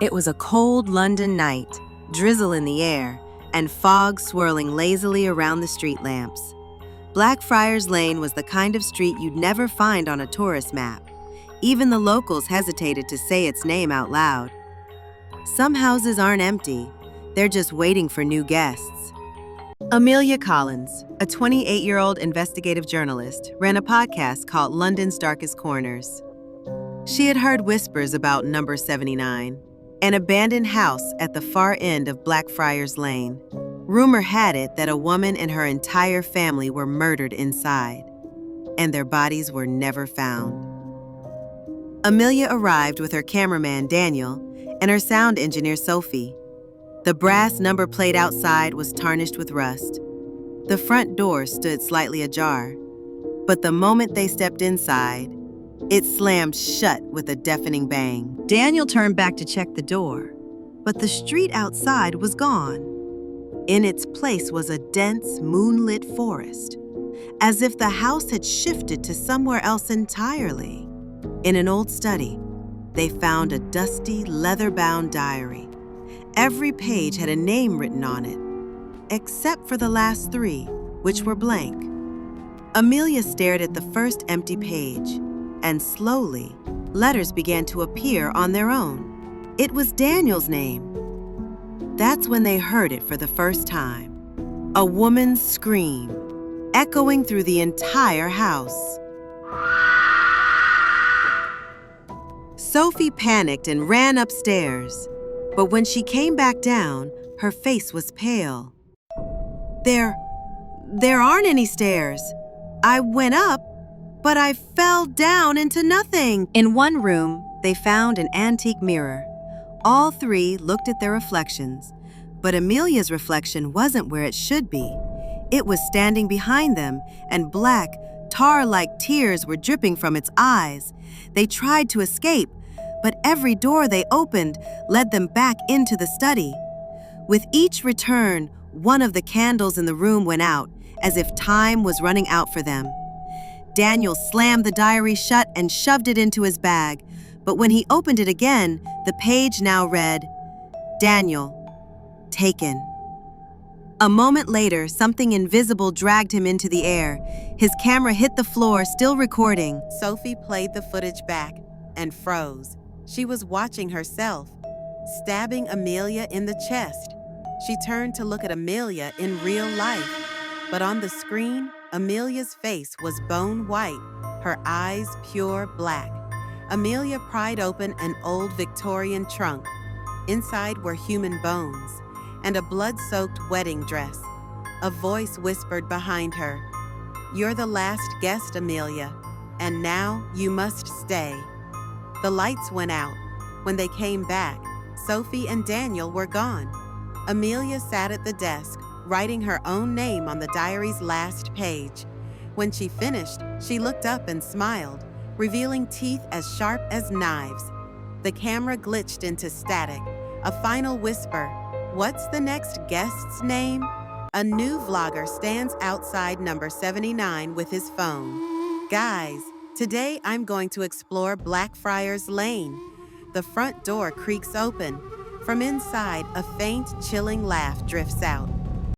It was a cold London night, drizzle in the air, and fog swirling lazily around the street lamps. Blackfriars Lane was the kind of street you'd never find on a tourist map. Even the locals hesitated to say its name out loud. Some houses aren't empty, they're just waiting for new guests. Amelia Collins, a 28-year-old investigative journalist, ran a podcast called London's Darkest Corners. She had heard whispers about number 79, an abandoned house at the far end of Blackfriars Lane. Rumor had it that a woman and her entire family were murdered inside, and their bodies were never found. Amelia arrived with her cameraman Daniel and her sound engineer Sophie. The brass number plate outside was tarnished with rust. The front door stood slightly ajar, but the moment they stepped inside, it slammed shut with a deafening bang. Daniel turned back to check the door, but the street outside was gone. In its place was a dense, moonlit forest, as if the house had shifted to somewhere else entirely. In an old study, they found a dusty, leather-bound diary. Every page had a name written on it, except for the last 3, which were blank. Amelia stared at the first empty page, and slowly, letters began to appear on their own. It was Daniel's name. That's when they heard it for the first time. A woman's scream, echoing through the entire house. Sophie panicked and ran upstairs, but when she came back down, her face was pale. There aren't any stairs. I went up, but I fell down into nothing. In one room, they found an antique mirror. All 3 looked at their reflections, but Amelia's reflection wasn't where it should be. It was standing behind them, and black, tar-like tears were dripping from its eyes. They tried to escape, but every door they opened led them back into the study. With each return, one of the candles in the room went out, as if time was running out for them. Daniel slammed the diary shut and shoved it into his bag, but when he opened it again, the page now read, "Daniel, taken." A moment later, something invisible dragged him into the air. His camera hit the floor, still recording. Sophie played the footage back and froze. She was watching herself, stabbing Amelia in the chest. She turned to look at Amelia in real life, but on the screen, Amelia's face was bone white, her eyes pure black. Amelia pried open an old Victorian trunk. Inside were human bones and a blood-soaked wedding dress. A voice whispered behind her, "You're the last guest, Amelia, and now you must stay." The lights went out. When they came back, Sophie and Daniel were gone. Amelia sat at the desk, writing her own name on the diary's last page. When she finished, she looked up and smiled, revealing teeth as sharp as knives. The camera glitched into static. A final whisper, "What's the next guest's name?" A new vlogger stands outside number 79 with his phone. "Guys, today I'm going to explore Blackfriars Lane." The front door creaks open. From inside, a faint, chilling laugh drifts out.